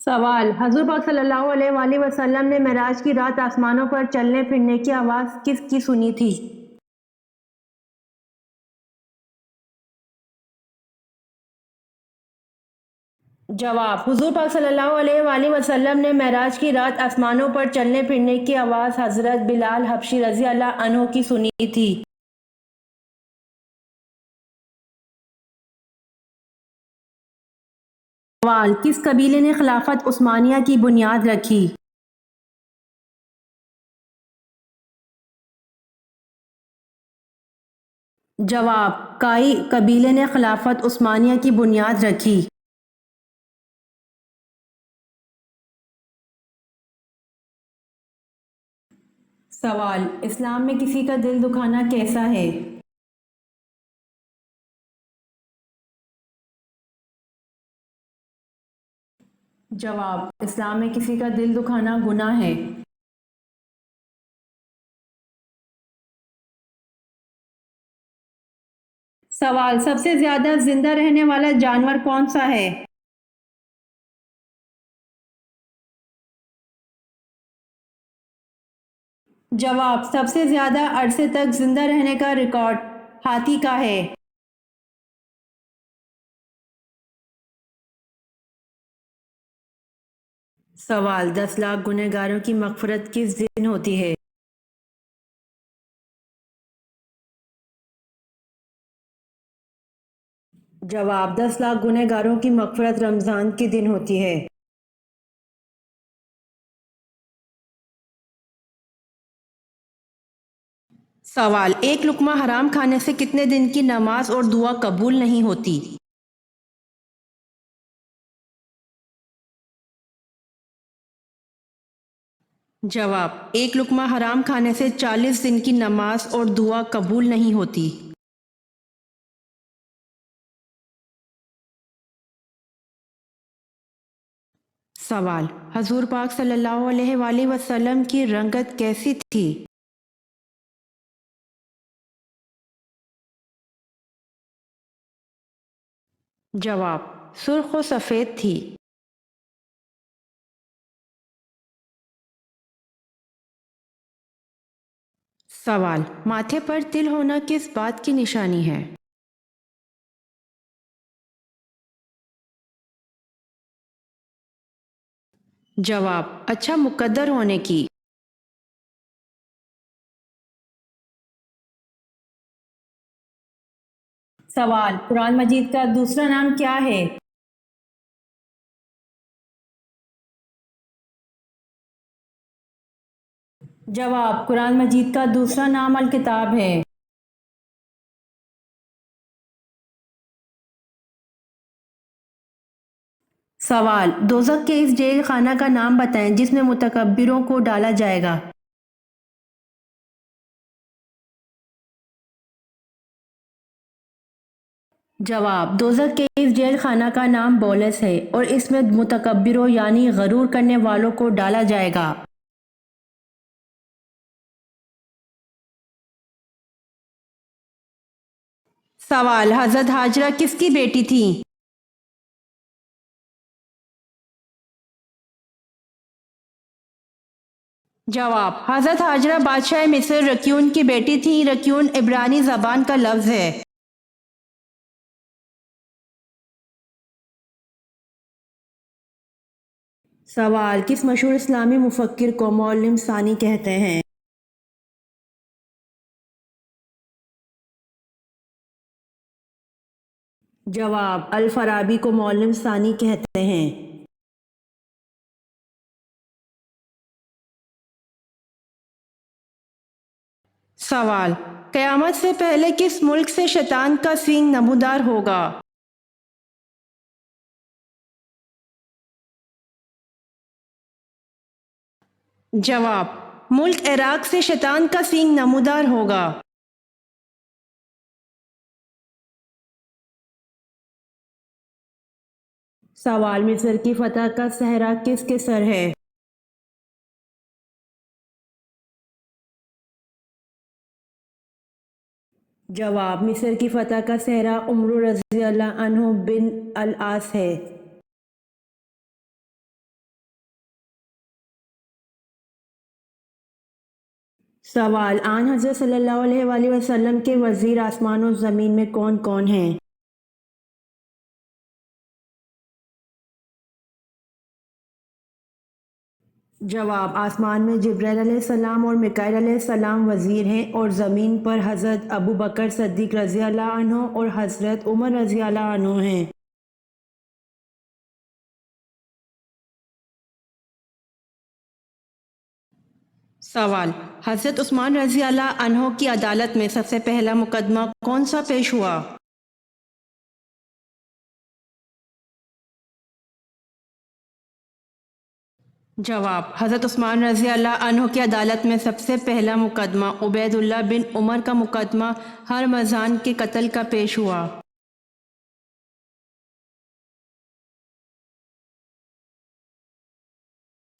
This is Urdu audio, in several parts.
سوال: حضور پاک صلی اللہ علیہ وآلہ وسلم نے معراج کی رات آسمانوں پر چلنے پھرنے کی آواز کس کی سنی تھی؟ جواب: حضور پاک صلی اللہ علیہ وآلہ وسلم نے معراج کی رات آسمانوں پر چلنے پھرنے کی آواز حضرت بلال حبشی رضی اللہ عنہ کی سنی تھی۔ سوال: کس قبیلے نے خلافت عثمانیہ کی بنیاد رکھی؟ جواب: کائی قبیلے نے خلافت عثمانیہ کی بنیاد رکھی۔ سوال: اسلام میں کسی کا دل دکھانا کیسا ہے؟ جواب: اسلام میں کسی کا دل دکھانا گناہ ہے۔ سوال: سب سے زیادہ زندہ رہنے والا جانور کون سا ہے؟ جواب: سب سے زیادہ عرصے تک زندہ رہنے کا ریکارڈ ہاتھی کا ہے۔ سوال: 10 لاکھ گنہگاروں کی مغفرت کس دن ہوتی ہے؟ جواب: 10 لاکھ گنہگاروں کی مغفرت رمضان کے دن ہوتی ہے۔ سوال: ایک لقمہ حرام کھانے سے کتنے دن کی نماز اور دعا قبول نہیں ہوتی؟ جواب: ایک لقمہ حرام کھانے سے 40 دن کی نماز اور دعا قبول نہیں ہوتی۔ سوال: حضور پاک صلی اللہ علیہ وآلہ وسلم کی رنگت کیسی تھی؟ جواب: سرخ و سفید تھی۔ سوال: ماتھے پر تل ہونا کس بات کی نشانی ہے؟ جواب: اچھا مقدر ہونے کی۔ سوال: قرآن مجید کا دوسرا نام کیا ہے؟ جواب: قرآن مجید کا دوسرا نام الکتاب ہے۔ سوال: دوزخ کے اس جیل خانہ کا نام بتائیں جس میں متکبروں کو ڈالا جائے گا۔ جواب: دوزخ کے اس جیل خانہ کا نام بولس ہے اور اس میں متکبروں یعنی غرور کرنے والوں کو ڈالا جائے گا۔ سوال: حضرت ہاجرہ کس کی بیٹی تھیں؟ جواب: حضرت ہاجرہ بادشاہ مصر رکیون کی بیٹی تھیں۔ رکیون عبرانی زبان کا لفظ ہے۔ سوال: کس مشہور اسلامی مفکر کو معلم ثانی کہتے ہیں؟ جواب: الفارابی کو معلم ثانی کہتے ہیں۔ سوال: قیامت سے پہلے کس ملک سے شیطان کا سینگ نمودار ہوگا؟ جواب: ملک عراق سے شیطان کا سینگ نمودار ہوگا۔ سوال: مصر کی فتح کا صحرا کس کے سر ہے؟ جواب: مصر کی فتح کا صحرا عمرو رضی اللہ عنہ بن العاص ہے۔ سوال، آن حضرت صلی اللہ علیہ وآلہ وسلم کے وزیر آسمان و زمین میں کون کون ہیں؟ جواب، آسمان میں جبرائیل علیہ السلام اور میکائیل علیہ السلام وزیر ہیں، اور زمین پر حضرت ابو بکر صدیق رضی اللہ عنہ اور حضرت عمر رضی اللہ عنہ ہیں۔ سوال، حضرت عثمان رضی اللہ عنہ کی عدالت میں سب سے پہلا مقدمہ کون سا پیش ہوا؟ جواب، حضرت عثمان رضی اللہ عنہ کی عدالت میں سب سے پہلا مقدمہ عبید اللہ بن عمر کا مقدمہ ہرمزان کے قتل کا پیش ہوا۔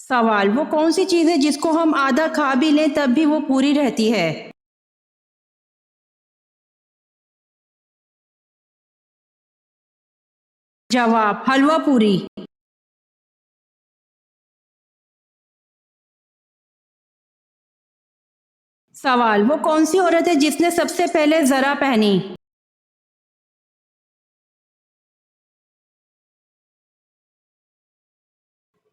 سوال، وہ کون سی چیز ہے جس کو ہم آدھا کھا بھی لیں تب بھی وہ پوری رہتی ہے؟ جواب، حلوہ پوری۔ سوال، وہ کون سی عورت ہے جس نے سب سے پہلے زرہ پہنی؟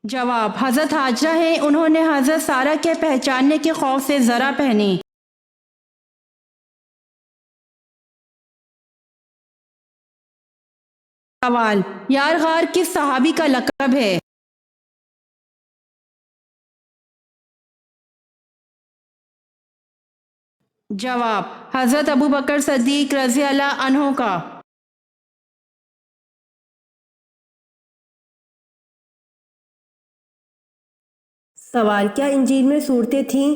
جواب، حضرت حاجرہ ہیں، انہوں نے حضرت سارہ کے پہچاننے کے خوف سے زرہ پہنی۔ سوال، یار غار کس صحابی کا لقب ہے؟ جواب، حضرت ابو بکر صدیق رضی اللہ عنہ کا۔ سوال، کیا انجیل میں صورتیں تھیں؟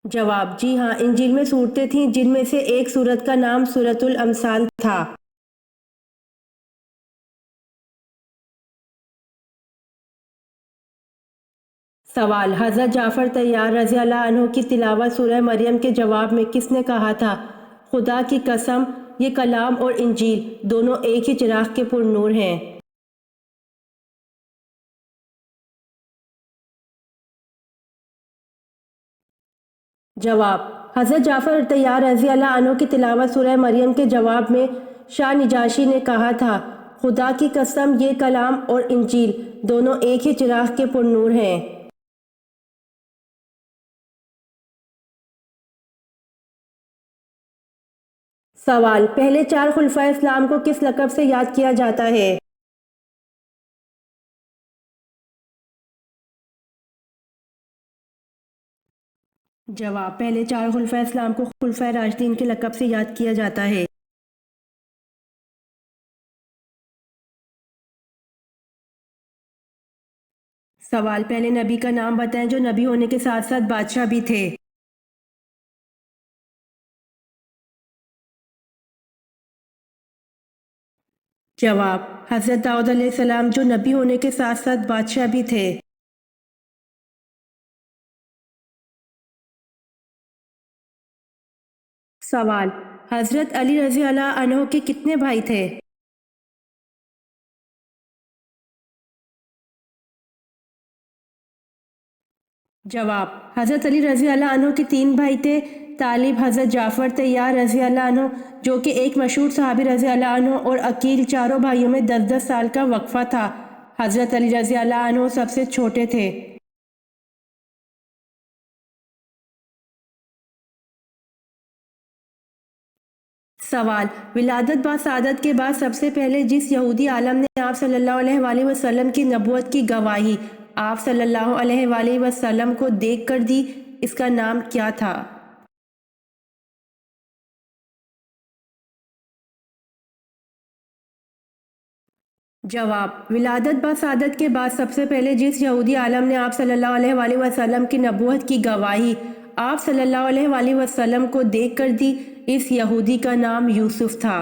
جواب، جی ہاں، انجیل میں صورتیں تھیں جن میں سے ایک صورت کا نام سورۃ الامثال تھا۔ سوال، حضرت جعفر طیار رضی اللہ عنہ کی تلاوت سورہ مریم کے جواب میں کس نے کہا تھا؟ خدا کی قسم، یہ کلام اور انجیل دونوں ایک ہی چراغ کے پر نور ہیں۔ جواب، حضرت جعفر طیار رضی اللہ عنہ کی تلاوت سورہ مریم کے جواب میں شاہ نجاشی نے کہا تھا، خدا کی قسم، یہ کلام اور انجیل دونوں ایک ہی چراغ کے پر نور ہیں۔ سوال، پہلے چار خلفائے اسلام کو کس لقب سے یاد کیا جاتا ہے؟ جواب، پہلے چار خلفائے اسلام کو خلفائے راشدین کے لقب سے یاد کیا جاتا ہے۔ سوال، پہلے نبی کا نام بتائیں جو نبی ہونے کے ساتھ ساتھ بادشاہ بھی تھے۔ جواب، حضرت داؤد علیہ السلام جو نبی ہونے کے ساتھ ساتھ بادشاہ بھی تھے۔ سوال، حضرت علی رضی اللہ عنہ کے کتنے بھائی تھے؟ جواب، حضرت علی رضی اللہ عنہ کے تین بھائی تھے، طالب، حضرت جعفر طیار رضی اللہ عنہ جو کہ ایک مشہور صحابی رضی اللہ عنہ، اور عقیل۔ چاروں بھائیوں میں 10 سال کا وقفہ تھا۔ حضرت علی رضی اللہ عنہ سب سے چھوٹے تھے۔ سوال، ولادت با سعادت کے بعد سب سے پہلے جس یہودی عالم نے آپ صلی اللہ علیہ وآلہ وسلم کی نبوت کی گواہی آپ صلی اللہ علیہ وآلہ وسلم کو دیکھ کر دی، اس کا نام کیا تھا؟ جواب، ولادت با سعادت کے بعد سب سے پہلے جس یہودی عالم نے آپ صلی اللہ علیہ وآلہ وسلم کی نبوت کی گواہی آپ صلی اللہ علیہ وآلہ وسلم کو دیکھ کر دی، اس یہودی کا نام یوسف تھا۔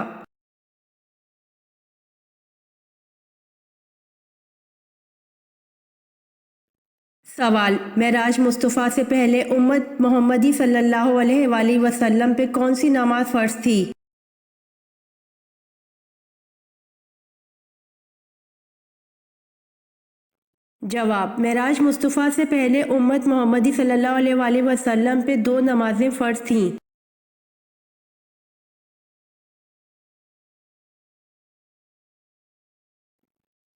سوال، معراج مصطفیٰ سے پہلے امت محمدی صلی اللہ علیہ وآلہ وسلم پہ کون سی نماز فرض تھی؟ جواب: معراج مصطفیٰ سے پہلے امت محمدی صلی اللہ علیہ وآلہ وسلم پہ 2 نمازیں فرض تھیں۔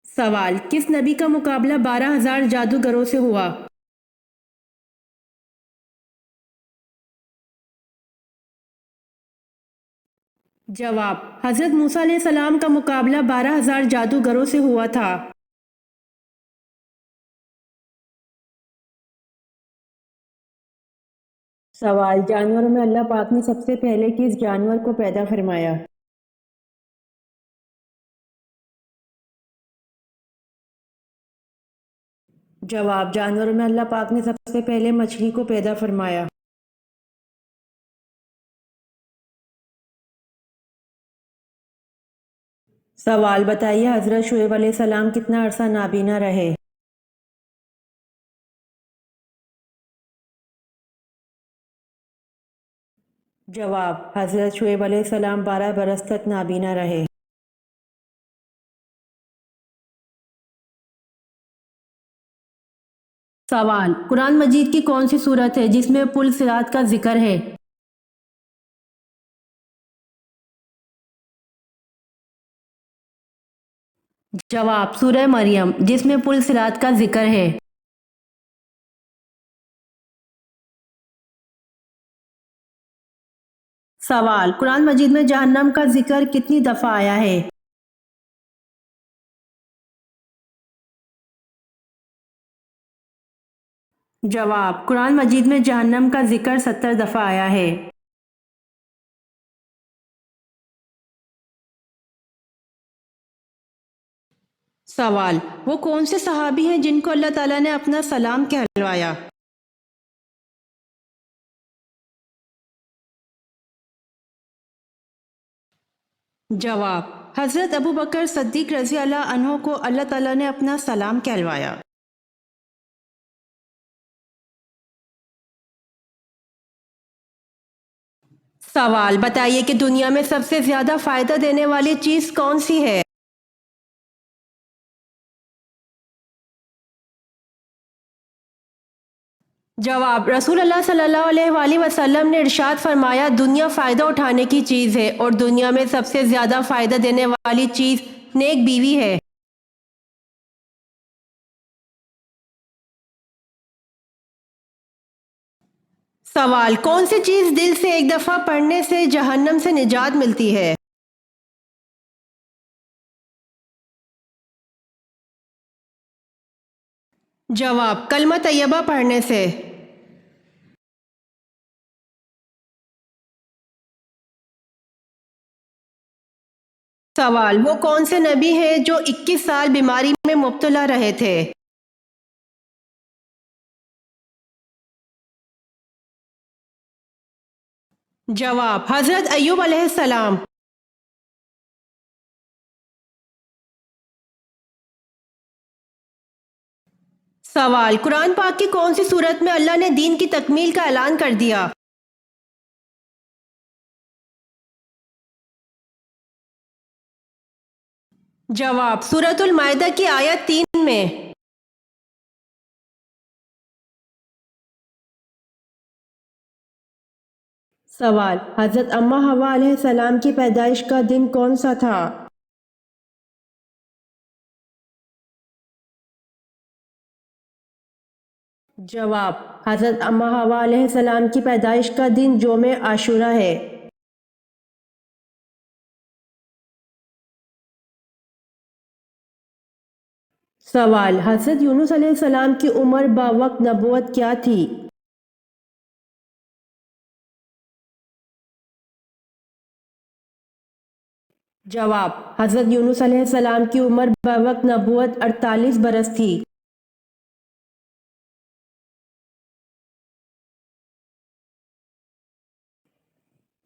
سوال: کس نبی کا مقابلہ 12,000 جادوگروں سے ہوا؟ جواب: حضرت موسیٰ علیہ السلام کا مقابلہ 12,000 جادوگروں سے ہوا تھا۔ سوال: جانوروں میں اللہ پاک نے سب سے پہلے کس جانور کو پیدا فرمایا؟ جواب: جانوروں میں اللہ پاک نے سب سے پہلے مچھلی کو پیدا فرمایا۔ سوال: بتائیے حضرت شعیب علیہ السلام کتنا عرصہ نابینا رہے؟ جواب: حضرت شعیب علیہ السلام 12 برس تک نابینا رہے۔ سوال: قرآن مجید کی کون سی سورت ہے جس میں پل صراط کا ذکر ہے؟ جواب: سورہ مریم، جس میں پل صراط کا ذکر ہے۔ سوال: قرآن مجید میں جہنم کا ذکر کتنی دفعہ آیا ہے؟ جواب: قرآن مجید میں جہنم کا ذکر 70 دفعہ آیا ہے۔ سوال: وہ کون سے صحابی ہیں جن کو اللہ تعالیٰ نے اپنا سلام کہلوایا؟ جواب: حضرت ابو بکر صدیق رضی اللہ عنہ کو اللہ تعالیٰ نے اپنا سلام کہلوایا۔ سوال: بتائیے کہ دنیا میں سب سے زیادہ فائدہ دینے والی چیز کون سی ہے؟ جواب: رسول اللہ صلی اللہ علیہ وآلہ وسلم نے ارشاد فرمایا، دنیا فائدہ اٹھانے کی چیز ہے اور دنیا میں سب سے زیادہ فائدہ دینے والی چیز نیک بیوی ہے۔ سوال: کون سی چیز دل سے ایک دفعہ پڑھنے سے جہنم سے نجات ملتی ہے؟ جواب: کلمہ طیبہ پڑھنے سے۔ سوال: وہ کون سے نبی ہیں جو 21 سال بیماری میں مبتلا رہے تھے؟ جواب: حضرت ایوب علیہ السلام۔ سوال: قرآن پاک کی کون سی سورت میں اللہ نے دین کی تکمیل کا اعلان کر دیا؟ جواب: سورۃ المائدہ کی آیت 3 میں۔ سوال: حضرت اماں حوا علیہ السلام کی پیدائش کا دن کون سا تھا؟ جواب: حضرت اماں حوا علیہ السلام کی پیدائش کا دن یوم عاشورہ ہے۔ سوال: حضرت یونس علیہ السلام کی عمر بوقت نبوت کیا تھی؟ جواب: حضرت یونس علیہ السلام کی عمر بوقت نبوت 48 برس تھی۔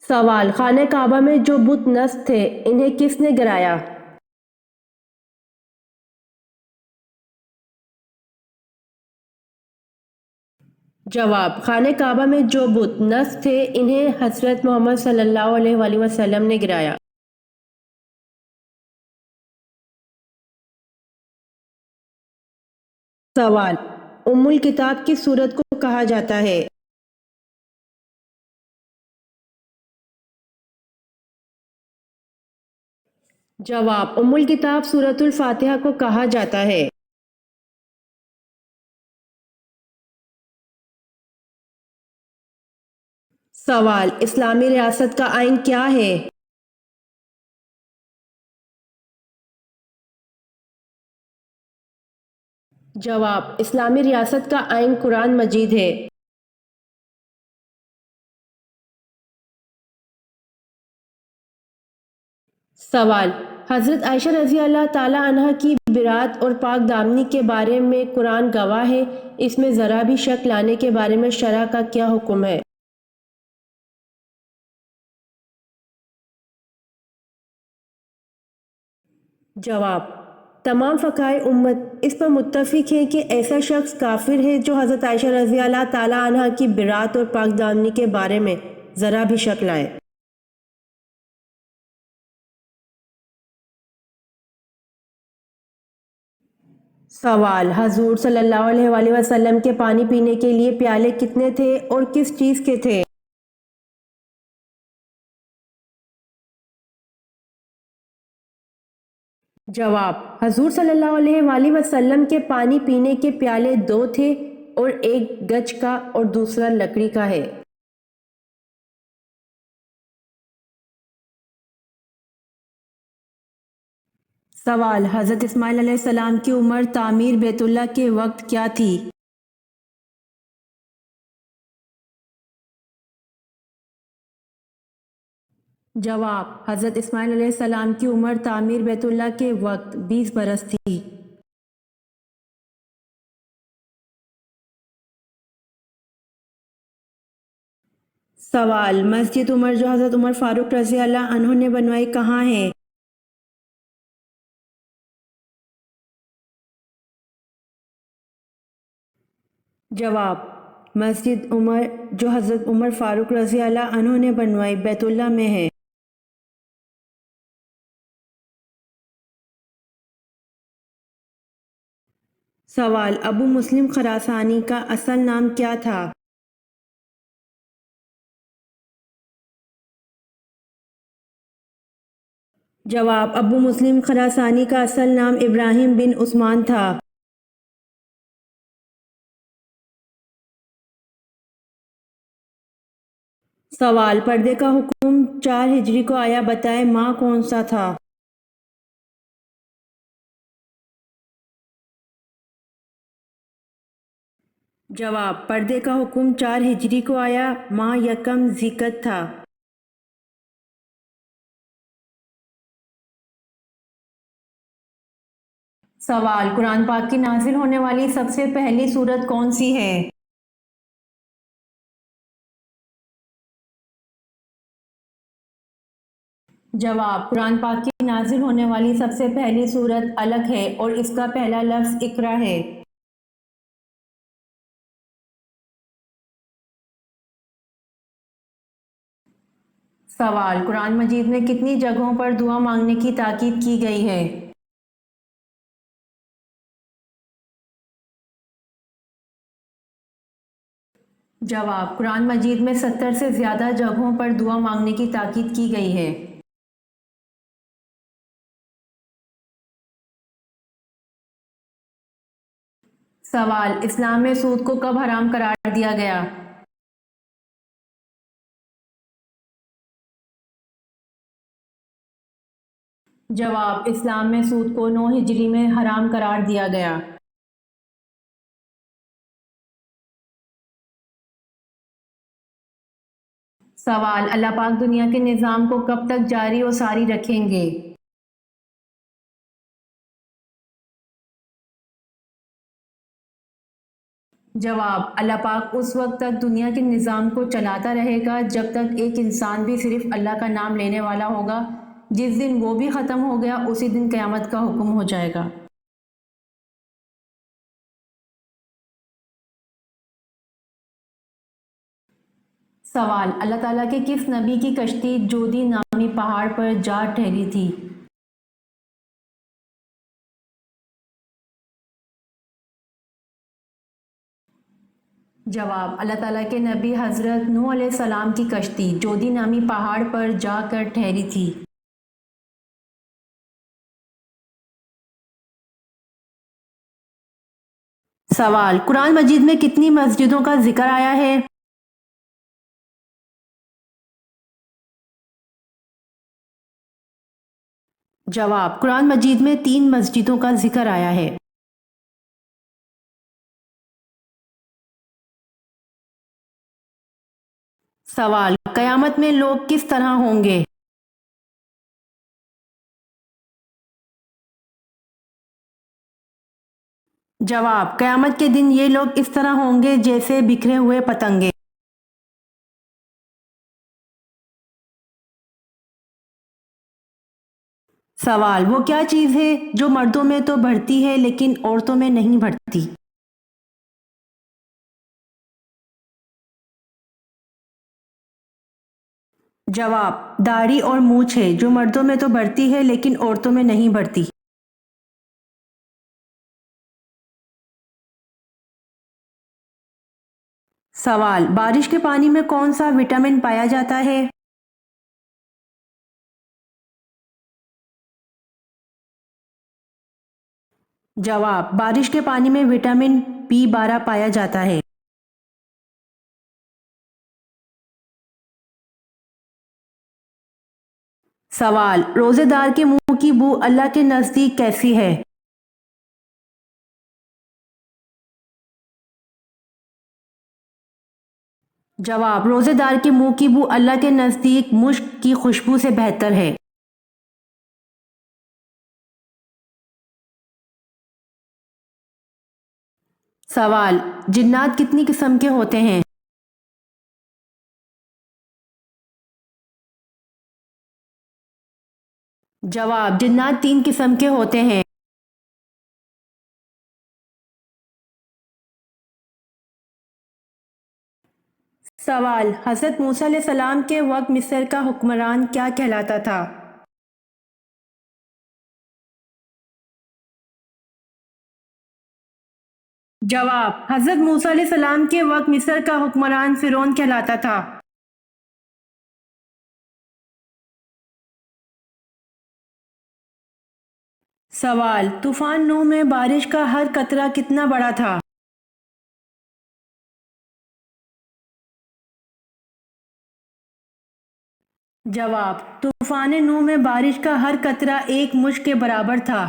سوال: خانہ کعبہ میں جو بت نصب تھے انہیں کس نے گرایا؟ جواب: خانہ کعبہ میں جو بت نصب تھے انہیں حضرت محمد صلی اللہ علیہ وآلہ وسلم نے گرایا۔ سوال: ام الکتاب کس سورت کو کہا جاتا ہے؟ جواب: ام الکتاب سورۃ الفاتحہ کو کہا جاتا ہے۔ سوال: اسلامی ریاست کا آئین کیا ہے؟ جواب: اسلامی ریاست کا آئین قرآن مجید ہے۔ سوال: حضرت عائشہ رضی اللہ تعالی عنہ کی برات اور پاک دامنی کے بارے میں قرآن گواہ ہے، اس میں ذرا بھی شک لانے کے بارے میں شرع کا کیا حکم ہے؟ جواب: تمام فقہائے امت اس پر متفق ہیں کہ ایسا شخص کافر ہے جو حضرت عائشہ رضی اللہ تعالی عنہ کی برات اور پاک دامنی کے بارے میں ذرا بھی شک لائے۔ سوال: حضور صلی اللہ علیہ وآلہ وسلم کے پانی پینے کے لیے پیالے کتنے تھے اور کس چیز کے تھے؟ جواب: حضور صلی اللہ علیہ وآلہ وسلم کے پانی پینے کے پیالے 2 تھے اور ایک گچ کا اور دوسرا لکڑی کا ہے۔ سوال: حضرت اسماعیل علیہ السلام کی عمر تعمیر بیت اللہ کے وقت کیا تھی؟ جواب: حضرت اسماعیل علیہ السلام کی عمر تعمیر بیت اللہ کے وقت 20 برس تھی۔ سوال: مسجد عمر جو حضرت عمر فاروق رضی اللہ عنہ نے بنوائی کہاں ہے؟ جواب: مسجد عمر جو حضرت عمر فاروق رضی اللہ عنہ نے بنوائی بیت اللہ میں ہے۔ سوال: ابو مسلم خراسانی کا اصل نام کیا تھا؟ جواب: ابو مسلم خراسانی کا اصل نام ابراہیم بن عثمان تھا۔ سوال: پردے کا حکم 4 ہجری کو آیا، بتائیں ماہ کون سا تھا؟ جواب: پردے کا حکم 4 ہجری کو آیا، ماہ یکم ذی القعدہ تھا۔ سوال: قرآن پاک کی نازل ہونے والی سب سے پہلی سورت کون سی ہے؟ جواب: قرآن پاک کی نازل ہونے والی سب سے پہلی سورت علق ہے اور اس کا پہلا لفظ اقرا ہے۔ سوال: قرآن مجید میں کتنی جگہوں پر دعا مانگنے کی تاکید کی گئی ہے؟ جواب: قرآن مجید میں 70 سے زیادہ جگہوں پر دعا مانگنے کی تاکید کی گئی ہے۔ سوال: اسلام میں سود کو کب حرام قرار دیا گیا؟ جواب: اسلام میں سود کو 9 ہجری میں حرام قرار دیا گیا۔ سوال: اللہ پاک دنیا کے نظام کو کب تک جاری و ساری رکھیں گے؟ جواب: اللہ پاک اس وقت تک دنیا کے نظام کو چلاتا رہے گا جب تک ایک انسان بھی صرف اللہ کا نام لینے والا ہوگا۔ جس دن وہ بھی ختم ہو گیا اسی دن قیامت کا حکم ہو جائے گا۔ سوال: اللہ تعالیٰ کے کس نبی کی کشتی جودی نامی پہاڑ پر جا ٹھہری تھی؟ جواب: اللہ تعالیٰ کے نبی حضرت نوح علیہ السلام کی کشتی جودی نامی پہاڑ پر جا کر ٹھہری تھی۔ سوال: قرآن مجید میں کتنی مسجدوں کا ذکر آیا ہے؟ جواب: قرآن مجید میں 3 مسجدوں کا ذکر آیا ہے۔ سوال: قیامت میں لوگ کس طرح ہوں گے؟ جواب: قیامت کے دن یہ لوگ اس طرح ہوں گے جیسے بکھرے ہوئے پتنگے۔ سوال: وہ کیا چیز ہے جو مردوں میں تو بڑھتی ہے لیکن عورتوں میں نہیں بڑھتی؟ جواب: داڑھی اور مونچھ ہے جو مردوں میں تو بڑھتی ہے لیکن عورتوں میں نہیں بڑھتی۔ سوال: بارش کے پانی میں کون سا وٹامن پایا جاتا ہے؟ جواب: بارش کے پانی میں وٹامن B12 پایا جاتا ہے۔ سوال: روزے دار کے منہ کی بو اللہ کے نزدیک کیسی ہے؟ جواب: روزے دار کے منہ کی بو اللہ کے نزدیک مشک کی خوشبو سے بہتر ہے۔ سوال: جنات کتنی قسم کے ہوتے ہیں؟ جواب: جنات 3 قسم کے ہوتے ہیں۔ سوال: حضرت موسیٰ علیہ السلام کے وقت مصر کا حکمران کیا کہلاتا تھا؟ جواب: حضرت موسیٰ علیہ السلام کے وقت مصر کا حکمران فرعون کہلاتا تھا۔ سوال: طوفان نوح میں بارش کا ہر قطرہ کتنا بڑا تھا؟ جواب: طوفان نوح میں بارش کا ہر قطرہ 1 مشک کے برابر تھا۔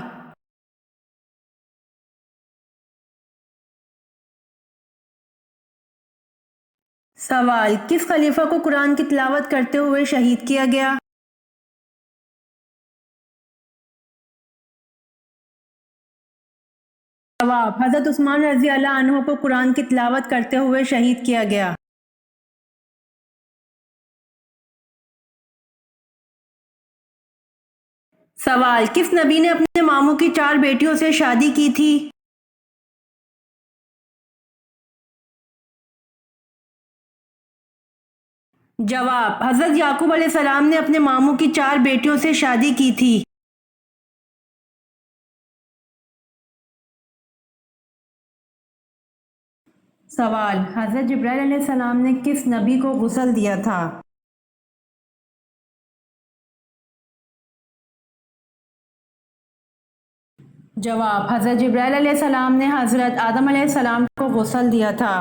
سوال: کس خلیفہ کو قرآن کی تلاوت کرتے ہوئے شہید کیا گیا؟ جواب: حضرت عثمان رضی اللہ عنہ کو قرآن کی تلاوت کرتے ہوئے شہید کیا گیا۔ سوال: کس نبی نے اپنے ماموں کی 4 بیٹیوں سے شادی کی تھی؟ جواب: حضرت یعقوب علیہ السلام نے اپنے ماموں کی 4 بیٹیوں سے شادی کی تھی۔ سوال: حضرت جبرائیل علیہ السلام نے کس نبی کو غسل دیا تھا؟ جواب: حضرت جبرائیل علیہ السلام نے حضرت آدم علیہ السلام کو غسل دیا تھا۔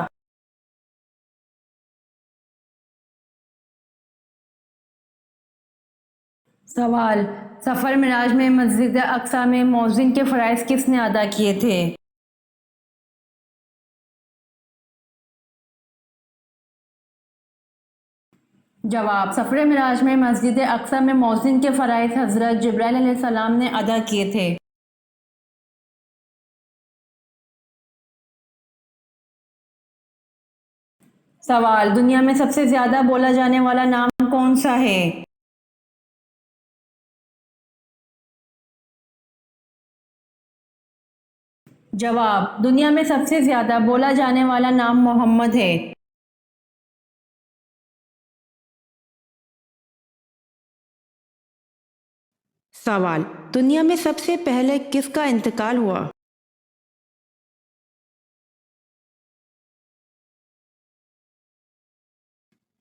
سوال: سفر معراج میں مسجد اقصی میں مؤذن کے فرائض کس نے ادا کیے تھے؟ جواب: سفر معراج میں مسجد اقصی میں مؤذن کے فرائض حضرت جبرائیل علیہ السلام نے ادا کیے تھے۔ سوال: دنیا میں سب سے زیادہ بولا جانے والا نام کون سا ہے؟ جواب: دنیا میں سب سے زیادہ بولا جانے والا نام محمد ہے۔ سوال: دنیا میں سب سے پہلے کس کا انتقال ہوا؟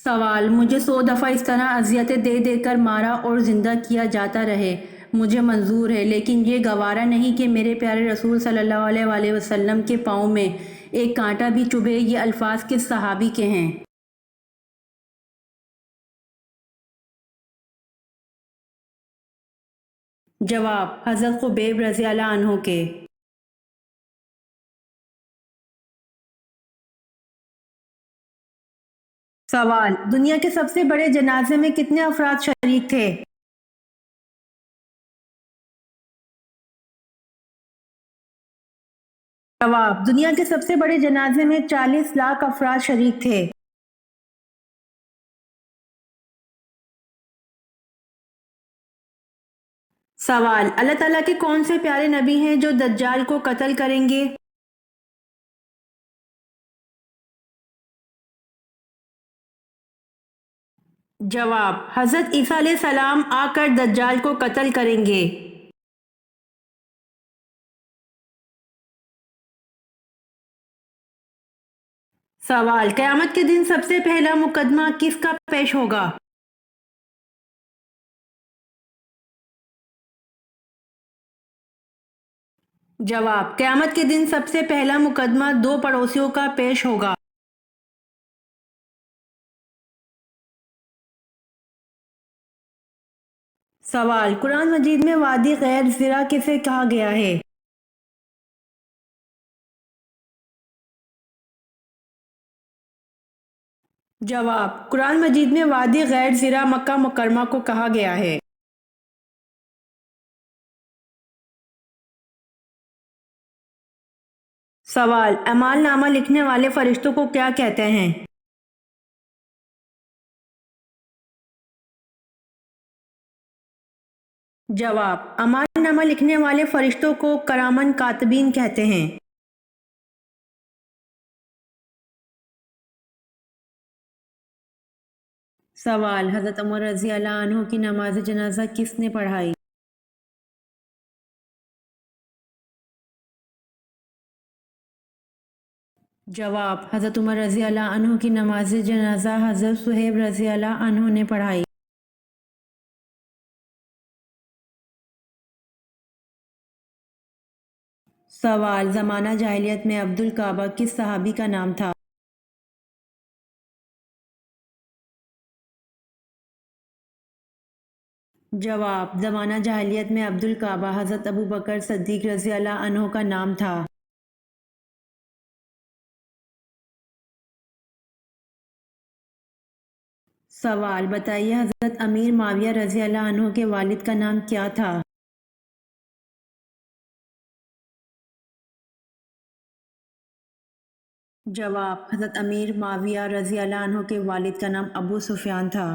سوال: مجھے 100 دفعہ اس طرح اذیتیں دے دے کر مارا اور زندہ کیا جاتا رہے مجھے منظور ہے، لیکن یہ گوارا نہیں کہ میرے پیارے رسول صلی اللہ علیہ وآلہ وسلم کے پاؤں میں ایک کانٹا بھی چبھے۔ یہ الفاظ کس صحابی کے ہیں؟ جواب: حضرت خبیب رضی اللہ عنہ کے۔ سوال: دنیا کے سب سے بڑے جنازے میں کتنے افراد شریک تھے؟ جواب: دنیا کے سب سے بڑے جنازے میں 40 لاکھ افراد شریک تھے۔ سوال: اللہ تعالیٰ کے کون سے پیارے نبی ہیں جو دجال کو قتل کریں گے؟ جواب: حضرت عیسیٰ علیہ السلام آ کر دجال کو قتل کریں گے۔ سوال: قیامت کے دن سب سے پہلا مقدمہ کس کا پیش ہوگا؟ جواب: قیامت کے دن سب سے پہلا مقدمہ دو پڑوسیوں کا پیش ہوگا۔ سوال: قرآن مجید میں وادی غیر زرع کسے کہا گیا ہے؟ جواب: قرآن مجید میں وادی غیر زرع مکہ مکرمہ کو کہا گیا ہے۔ سوال: اعمال نامہ لکھنے والے فرشتوں کو کیا کہتے ہیں؟ جواب: اعمال نامہ لکھنے والے فرشتوں کو کرامن کاتبین کہتے ہیں۔ سوال: حضرت عمر رضی اللہ عنہ کی نماز جنازہ کس نے پڑھائی؟ جواب: حضرت عمر رضی اللہ عنہ کی نماز جنازہ حضرت صہیب رضی اللہ عنہ نے پڑھائی۔ سوال: زمانہ جاہلیت میں عبد الکعبہ کس صحابی کا نام تھا؟ جواب: زمانہ جاہلیت میں عبد الکعبہ حضرت ابو بکر صدیق رضی اللہ عنہ کا نام تھا۔ سوال: بتائیے حضرت امیر معاویہ رضی اللہ عنہ کے والد کا نام کیا تھا؟ جواب: حضرت امیر معاویہ رضی اللہ عنہ کے والد کا نام ابو سفیان تھا۔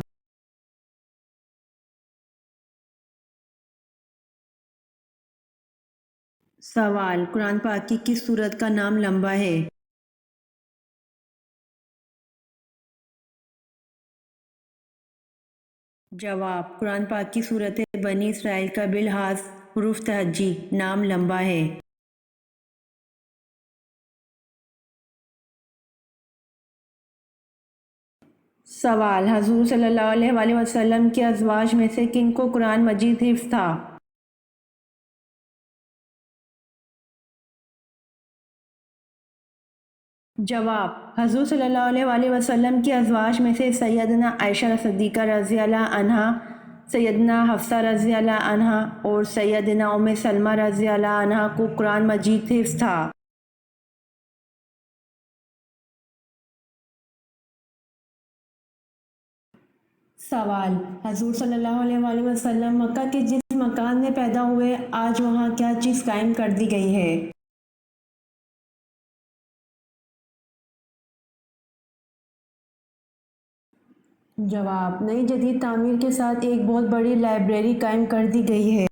سوال: قرآن پاک کی کس سورت کا نام لمبا ہے؟ جواب: قرآن پاک کی سورت بنی اسرائیل کا بلحاظ حروف تہجی نام لمبا ہے۔ سوال: حضور صلی اللہ علیہ وآلہ وسلم کے ازواج میں سے کن کو قرآن مجید حفظ تھا؟ جواب: حضور صلی اللہ علیہ وآلہ وسلم کی ازواج میں سے سیدنا عائشہ صدیقہ رضی اللہ عنہا، سیدنا حفصہ رضی اللہ عنہا اور سیدنا ام سلمہ رضی اللہ عنہا کو قرآن مجید حفظ تھا۔ سوال: حضور صلی اللہ علیہ وآلہ وسلم مکہ کے جس مکان میں پیدا ہوئے آج وہاں کیا چیز قائم کر دی گئی ہے؟ جواب: نئی جدید تعمیر کے ساتھ ایک بہت بڑی لائبریری قائم کر دی گئی ہے۔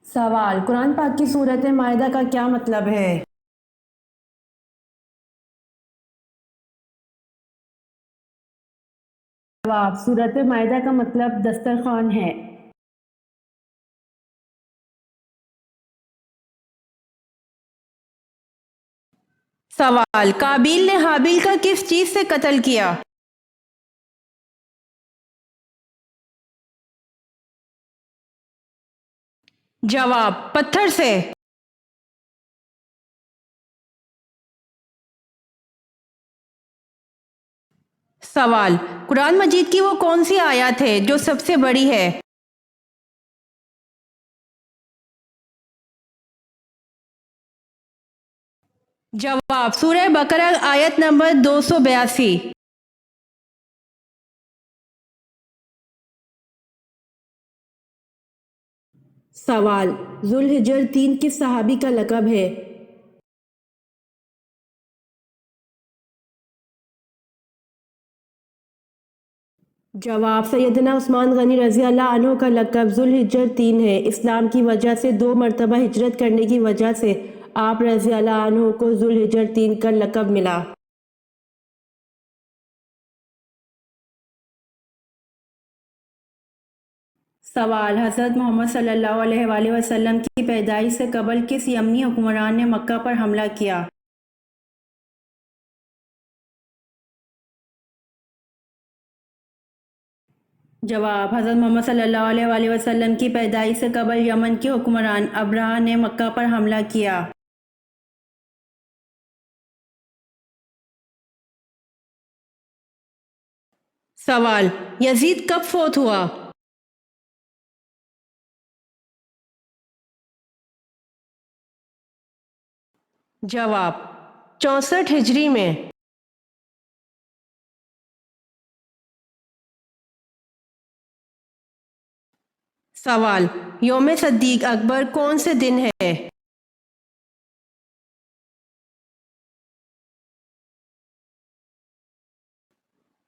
سوال: قرآن پاک کی سورۃ مائدہ کا کیا مطلب ہے؟ جواب: سورۃ مائدہ کا مطلب دسترخوان ہے۔ سوال، قابیل نے حابیل کا کس چیز سے قتل کیا؟ جواب، پتھر سے۔ سوال، قرآن مجید کی وہ کون سی آیت ہے جو سب سے بڑی ہے؟ جواب، سورہ بقرہ آیت نمبر 282۔ سوال، ذوالحجر 3 کس صحابی کا لقب ہے؟ جواب، سیدنا عثمان غنی رضی اللہ عنہ کا لقب ذوالحجر 3 ہے۔ اسلام کی وجہ سے 2 مرتبہ ہجرت کرنے کی وجہ سے آپ رضی اللہ عنہ کو ذوالحجر 3 کا لقب ملا۔ سوال، حضرت محمد صلی اللہ علیہ وآلہ وسلم کی پیدائش سے قبل کس یمنی حکمران نے مکہ پر حملہ کیا؟ جواب، حضرت محمد صلی اللہ علیہ وآلہ وسلم کی پیدائش سے قبل یمن کے حکمران ابرہہ نے مکہ پر حملہ کیا۔ سوال، یزید کب فوت ہوا؟ جواب، 64 ہجری میں۔ سوال، یوم صدیق اکبر کون سے دن ہے؟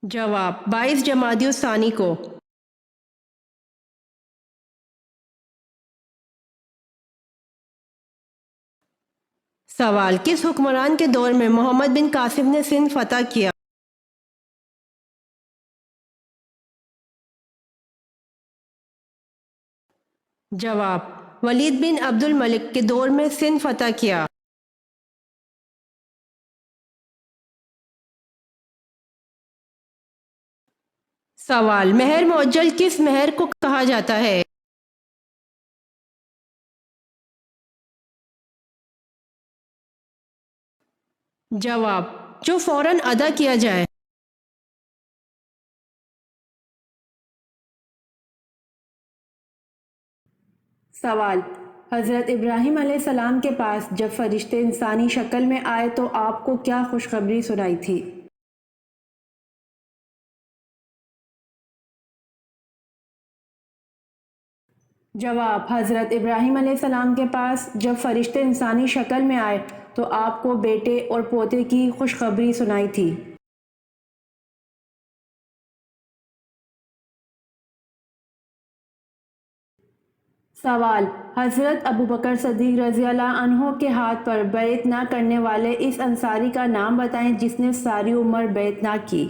جواب، 22 جمادی الثانی کو۔ سوال، کس حکمران کے دور میں محمد بن قاسم نے سندھ فتح کیا؟ جواب، ولید بن عبد الملک کے دور میں سندھ فتح کیا۔ سوال، مہر معجل کس مہر کو کہا جاتا ہے؟ جواب، جو فوراً ادا کیا جائے۔ سوال، حضرت ابراہیم علیہ السلام کے پاس جب فرشتے انسانی شکل میں آئے تو آپ کو کیا خوشخبری سنائی تھی؟ جواب، حضرت ابراہیم علیہ السلام کے پاس جب فرشتے انسانی شکل میں آئے تو آپ کو بیٹے اور پوتے کی خوشخبری سنائی تھی۔ سوال، حضرت ابوبکر صدیق رضی اللہ عنہ کے ہاتھ پر بیعت نہ کرنے والے اس انصاری کا نام بتائیں جس نے ساری عمر بیعت نہ کی۔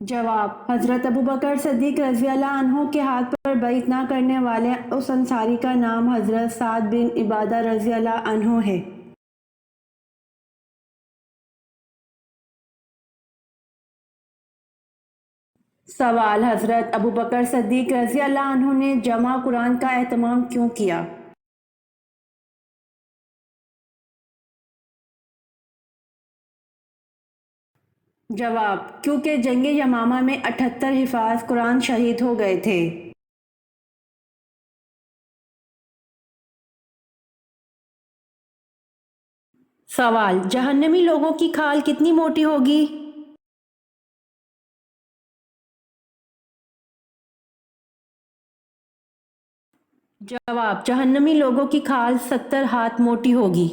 جواب، حضرت ابوبکر صدیق رضی اللہ عنہ کے ہاتھ پر بیعت نہ کرنے والے اس انصاری کا نام حضرت سعد بن عبادہ رضی اللہ عنہ ہے۔ سوال، حضرت ابوبکر صدیق رضی اللہ عنہ نے جمع قرآن کا اہتمام کیوں کیا؟ جواب، کیونکہ جنگ یمامہ میں 78 حفاظ قرآن شہید ہو گئے تھے۔ سوال، جہنمی لوگوں کی کھال کتنی موٹی ہوگی؟ جواب، جہنمی لوگوں کی کھال 70 ہاتھ موٹی ہوگی۔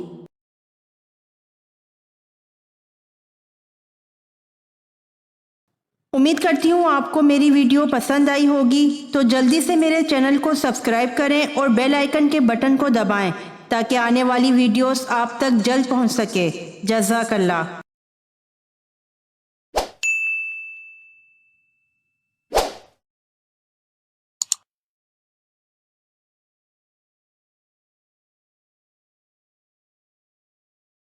امید کرتی ہوں آپ کو میری ویڈیو پسند آئی ہوگی، تو جلدی سے میرے چینل کو سبسکرائب کریں اور بیل آئیکن کے بٹن کو دبائیں تاکہ آنے والی ویڈیوز آپ تک جلد پہنچ سکے۔ جزاک اللہ۔